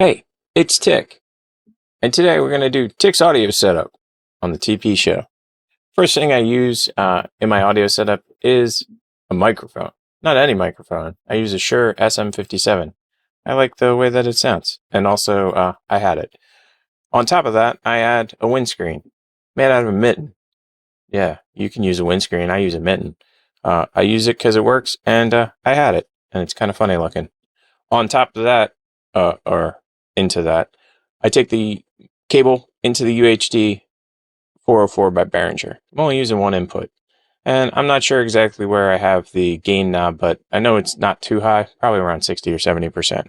Hey, it's Tick, and today we're going to do Tick's audio setup on the TP show. First thing I use in my audio setup is a microphone. Not any microphone. I use a Shure SM57. I like the way that it sounds, and also I had it. On top of that, I add a windscreen made out of a mitten. Yeah, you can use a windscreen. I use a mitten. I use it because it works, and I had it, and it's kind of funny looking. On top of that, or into that, I take the cable into the UHD 404 by Behringer. I'm only using one input. And I'm not sure exactly where I have the gain knob, but I know it's not too high, probably around 60 or 70%.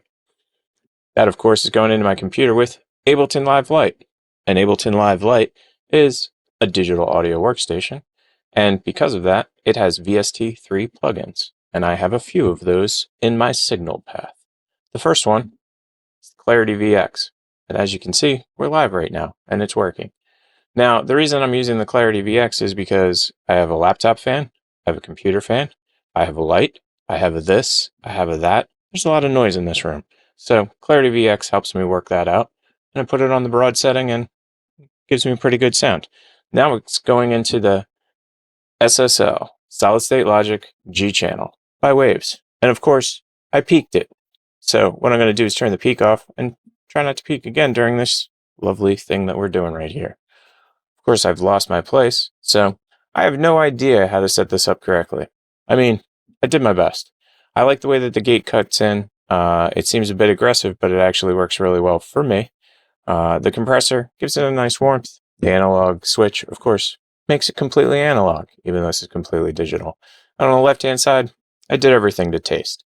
That, of course, is going into my computer with Ableton Live Lite. And Ableton Live Lite is a digital audio workstation. And because of that, it has VST3 plugins. And I have a few of those in my signal path. The first one is Clarity VX. And as you can see, we're live right now, and it's working. Now, the reason I'm using the Clarity VX is because I have a laptop fan, I have a computer fan, I have a light, I have a this, I have a that. There's a lot of noise in this room. So Clarity VX helps me work that out. And I put it on the broad setting and gives me pretty good sound. Now it's going into the SSL, Solid State Logic G channel by Waves. And of course, I peaked it. So what I'm going to do is turn the peak off and try not to peak again during this lovely thing that we're doing right here. Of course, I've lost my place, so I have no idea how to set this up correctly. I mean, I did my best. I like the way that the gate cuts in. It seems a bit aggressive, but it actually works really well for me. The compressor gives it a nice warmth. The analog switch, of course, makes it completely analog, even though this is completely digital. And on the left-hand side, I did everything to taste.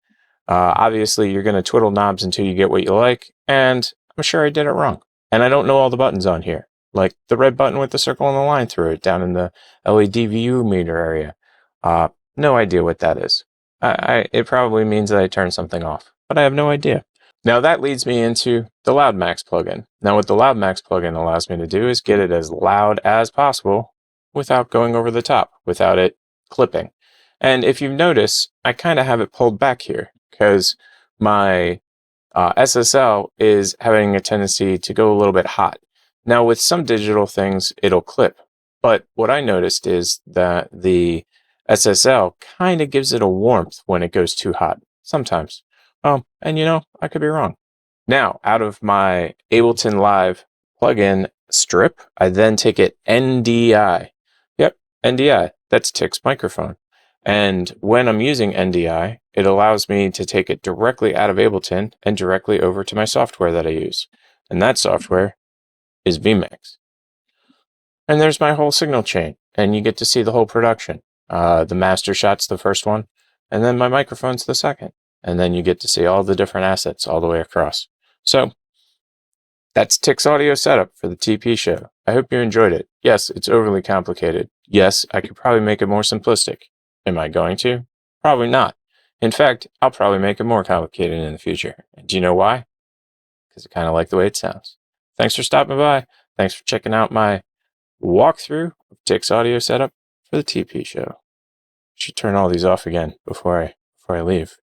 Obviously, you're going to twiddle knobs until you get what you like, and I'm sure I did it wrong. And I don't know all the buttons on here, like the red button with the circle and the line through it down in the LED view meter area. No idea what that is. It probably means that I turned something off, but I have no idea. Now that leads me into the Loud Max plugin. Now what the Loud Max plugin allows me to do is get it as loud as possible without going over the top, without it clipping. And if you notice, I kind of have it pulled back here because my SSL is having a tendency to go a little bit hot. Now with some digital things, it'll clip. But what I noticed is that the SSL kind of gives it a warmth when it goes too hot, sometimes. And I could be wrong. Now, out of my Ableton Live plugin strip, I then take it NDI. Yep, NDI. That's Tick's microphone. And when I'm using NDI, it allows me to take it directly out of Ableton and directly over to my software that I use. And that software is vMix. And there's my whole signal chain. And you get to see the whole production. The master shot's the first one, and then my microphone's the second. And then you get to see all the different assets all the way across. So that's Tick's audio setup for the TP show. I hope you enjoyed it. Yes, it's overly complicated. Yes, I could probably make it more simplistic. Am I going to? Probably not. In fact, I'll probably make it more complicated in the future. And do you know why? Because I kind of like the way it sounds. Thanks for stopping by. Thanks for checking out my walkthrough of Tick's audio setup for the TP show. I should turn all these off again before I leave.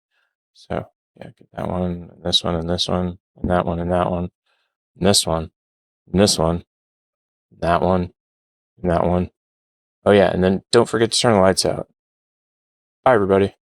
So yeah, get that one, and this one, and this one, and that one, and that one, and this one, and this one, and that one, and that one. Oh yeah, and then don't forget to turn the lights out. Bye, everybody.